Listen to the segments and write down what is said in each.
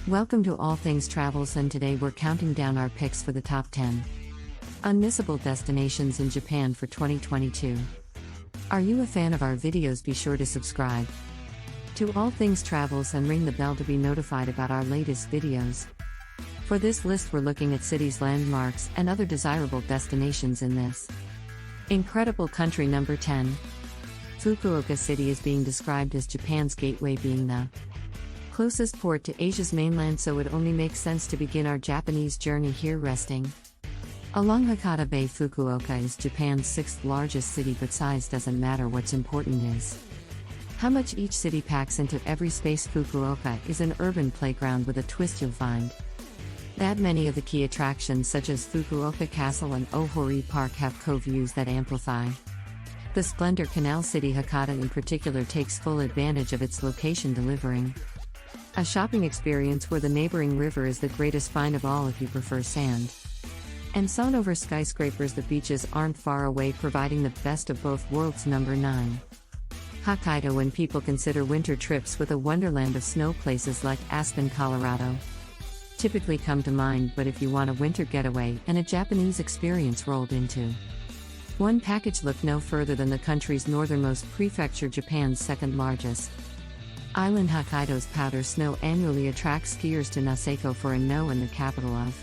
Welcome to All Things Travels, and today we're counting down our picks for the top 10 unmissable destinations in Japan for 2022. Are you a fan of our videos? Be sure to subscribe to All Things Travels and ring the bell to be notified about our latest videos. For this list, we're looking at cities, landmarks, and other desirable destinations in this incredible country. Number 10. Fukuoka City is being described as Japan's gateway, being the closest port to Asia's mainland, so it only makes sense to begin our Japanese journey here, resting along Hakata Bay. Fukuoka is Japan's sixth largest city, but size doesn't matter. What's important is how much each city packs into every space. Fukuoka is an urban playground with a twist. You'll find that many of the key attractions, such as Fukuoka Castle and Ohori Park, have co-views that amplify the splendor. Canal City Hakata in particular takes full advantage of its location, delivering a shopping experience where the neighboring river is the greatest find of all if you prefer sand and sun over skyscrapers. The beaches aren't far away, providing the best of both worlds. Number 9. Hokkaido. When people consider winter trips with a wonderland of snow, places like Aspen, Colorado typically come to mind, but if you want a winter getaway and a Japanese experience rolled into one package, look no further than the country's northernmost prefecture, Japan's second largest island. Hokkaido's powder snow annually attracts skiers to Niseko for and the capital of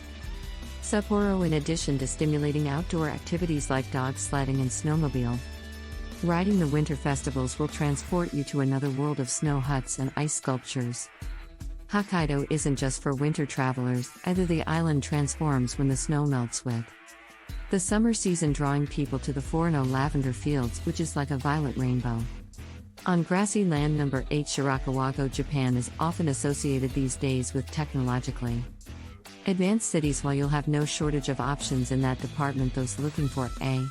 Sapporo. In addition to stimulating outdoor activities like dog sledding and snowmobile riding, the winter festivals will transport you to another world of snow huts and ice sculptures. Hokkaido isn't just for winter travelers, either. The island transforms when the snow melts, with the summer season drawing people to the Forno lavender fields, which is like a violet rainbow on grassy land. Number 8. Shirakawa. Japan is often associated these days with technologically advanced cities. While you'll have no shortage of options in that department, those looking for a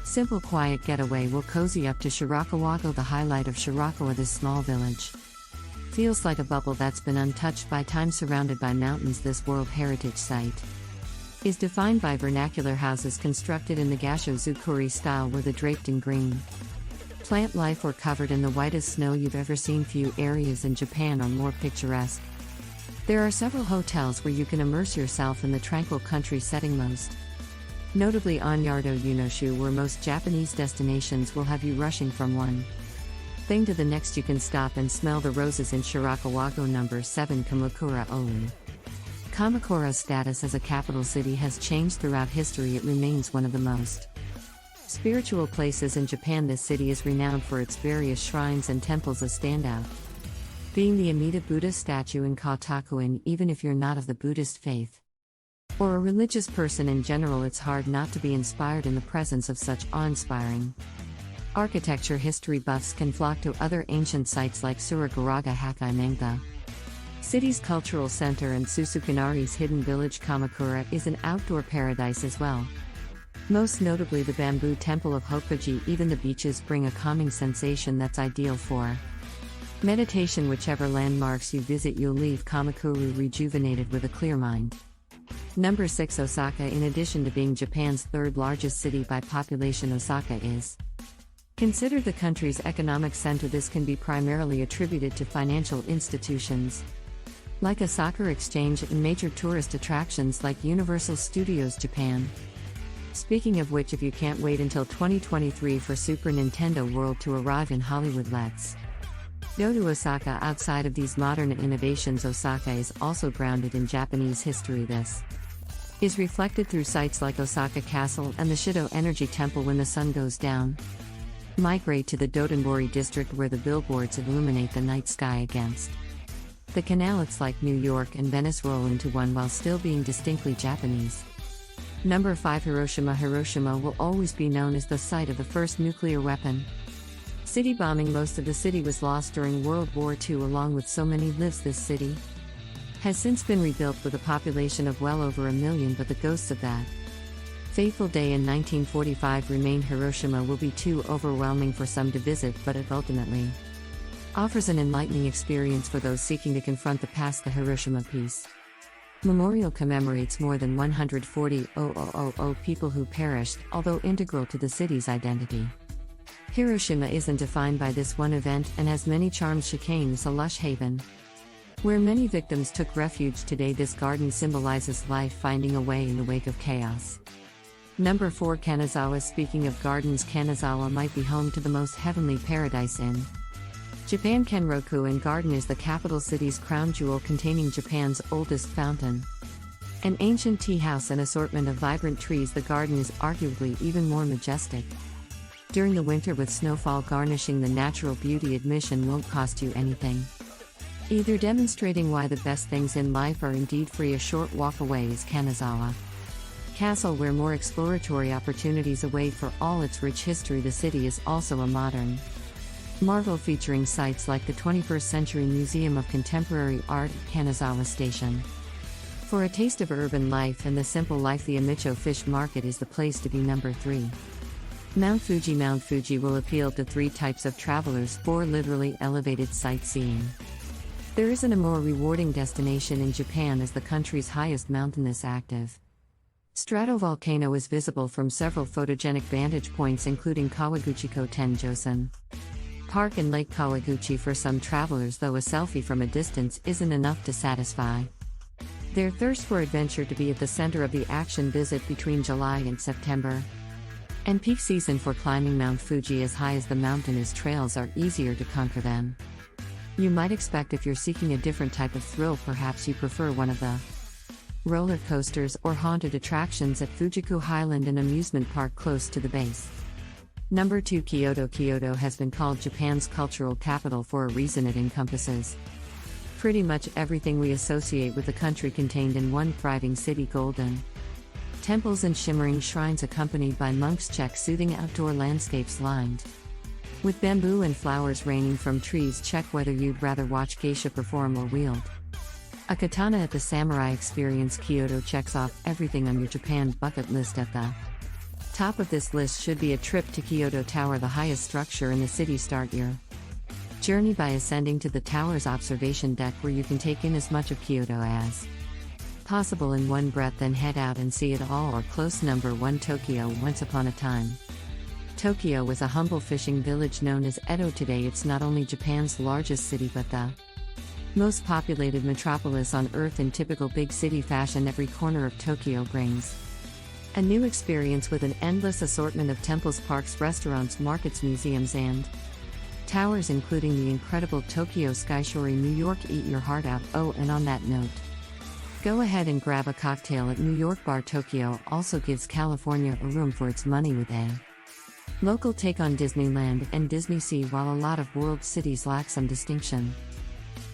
simple, quiet getaway will cozy up to Shirakawa. The highlight of Shirakawa, this small village feels like a bubble that's been untouched by time. Surrounded by mountains, this World Heritage Site is defined by vernacular houses constructed in the Gasho-zukuri style, where the draped in green plant life or covered in the whitest snow you've ever seen. Few areas in Japan are more picturesque. There are several hotels where you can immerse yourself in the tranquil country setting, most notably Onyardo Unoshu, where most Japanese destinations will have you rushing from one thing to the next. You can stop and smell the roses in Shirakawa. Number 7. Kamakura. Oulu. Kamakura's status as a capital city has changed throughout history. It remains one of the most spiritual places in Japan. This city is renowned for its various shrines and temples, a standout being the Amida Buddha statue in Kotakuin. Even if you're not of the Buddhist faith or a religious person in general, it's hard not to be inspired in the presence of such awe-inspiring architecture. History buffs can flock to other ancient sites like Suragaraga Hakai, the city's cultural center, and Susukunari's hidden village. Kamakura is an outdoor paradise as well, most notably the bamboo temple of Hokoji. Even the beaches bring a calming sensation that's ideal for meditation. Whichever landmarks you visit, you'll leave Kamakura rejuvenated with a clear mind. Number 6. Osaka. In addition to being Japan's third largest city by population, Osaka is considered the country's economic center. This can be primarily attributed to financial institutions like a soccer exchange and major tourist attractions like Universal Studios Japan. Speaking of which, if you can't wait until 2023 for Super Nintendo World to arrive in Hollywood, let's go to Osaka. Outside of these modern innovations, Osaka is also grounded in Japanese history. This is reflected through sites like Osaka Castle and the Shido Energy Temple. When the sun goes down, migrate to the Dotonbori district, where the billboards illuminate the night sky against the canal. It's like New York and Venice roll into one while still being distinctly Japanese. Number 5. Hiroshima. Hiroshima will always be known as the site of the first nuclear weapon city bombing. Most of the city was lost during World War II, along with so many lives. This city has since been rebuilt with a population of well over 1 million, but the ghosts of that fateful day in 1945 remain. Hiroshima will be too overwhelming for some to visit, but it ultimately offers an enlightening experience for those seeking to confront the past. The Hiroshima Peace Memorial commemorates more than 140,000 people who perished, although integral to the city's identity. Hiroshima isn't defined by this one event and has many charms. Chicane is a lush haven Where many victims took refuge today, this garden symbolizes life finding a way in the wake of chaos. Number 4, Kanazawa. Speaking of gardens, Kanazawa might be home to the most heavenly paradise in Japan. Kenroku-in Garden is the capital city's crown jewel, containing Japan's oldest fountain. An ancient tea house and assortment of vibrant trees, the garden is arguably even more majestic. During the winter, with snowfall garnishing the natural beauty, admission won't cost you anything, either demonstrating why the best things in life are indeed free. A short walk away is Kanazawa Castle, where more exploratory opportunities await. For all its rich history, the city is also a modern marvel, featuring sites like the 21st Century Museum of Contemporary Art at Kanazawa Station. For a taste of urban life and the simple life, the Amicho Fish Market is the place to be. Number 3. Mount Fuji. Mount Fuji will appeal to 3 types of travelers: 4 literally elevated sightseeing. There isn't a more rewarding destination in Japan as the country's highest mountainous active stratovolcano is visible from several photogenic vantage points, including Kawaguchiko Tenjosen Park and Lake Kawaguchi. For some travelers, though, a selfie from a distance isn't enough to satisfy their thirst for adventure. To be at the center of the action, visit between July and September, and peak season for climbing Mount Fuji. As high as the mountain is, trails are easier to conquer than you might expect. If you're seeking a different type of thrill, perhaps you prefer one of the roller coasters or haunted attractions at Fujiku Highland, an amusement park close to the base. Number 2. Kyoto. Kyoto has been called Japan's cultural capital for a reason. It encompasses pretty much everything we associate with the country, contained in one thriving city. Golden temples and shimmering shrines, accompanied by monks. Check soothing outdoor landscapes lined with bamboo and flowers raining from trees. Check whether you'd rather watch geisha perform or wield a katana at the samurai experience. Kyoto checks off everything on your Japan bucket list. At the top of this list should be a trip to Kyoto Tower, the highest structure in the city. Start your journey by ascending to the tower's observation deck, where you can take in as much of Kyoto as possible in one breath, then head out and see it all or close. Number 1. Tokyo. Once upon a time, Tokyo was a humble fishing village known as Edo. Today it's not only Japan's largest city but the most populated metropolis on earth. In typical big city fashion, every corner of Tokyo brings a new experience, with an endless assortment of temples, parks, restaurants, markets, museums, and towers, including the incredible Tokyo Skyshore. New York, eat your heart out. Oh, and on that note, go ahead and grab a cocktail at New York Bar. Tokyo also gives California a room for its money with a local take on Disneyland and Disney Sea. While a lot of world cities lack some distinction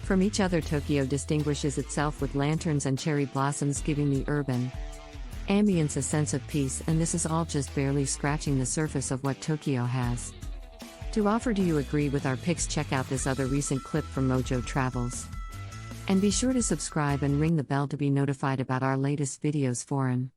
from each other, Tokyo distinguishes itself with lanterns and cherry blossoms, giving the urban ambience a sense of peace. And this is all just barely scratching the surface of what Tokyo has to offer. Do you agree with our picks? Check out this other recent clip from Mojo Travels. And be sure to subscribe and ring the bell to be notified about our latest videos. Foreign